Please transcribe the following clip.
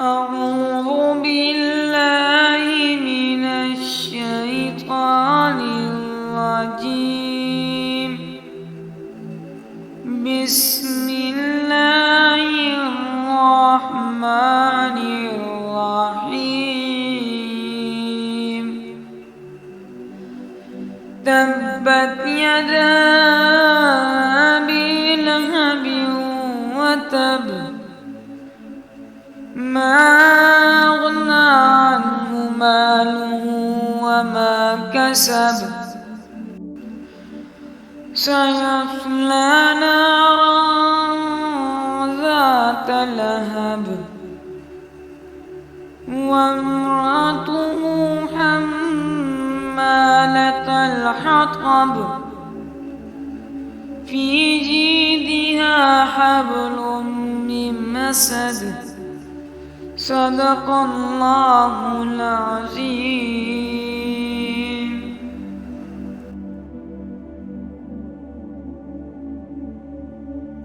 أعوذ بالله من الشيطان الرجيم. بسم الله الرحمن الرحيم. تبت يدا أبي لهب وتب، ما أغنى عنه ماله وما كسب، سيصلى نارا ذات لهب، وامرأته حمالة الحطب، في جيدها حبل من مسد. صدق الله العظيم.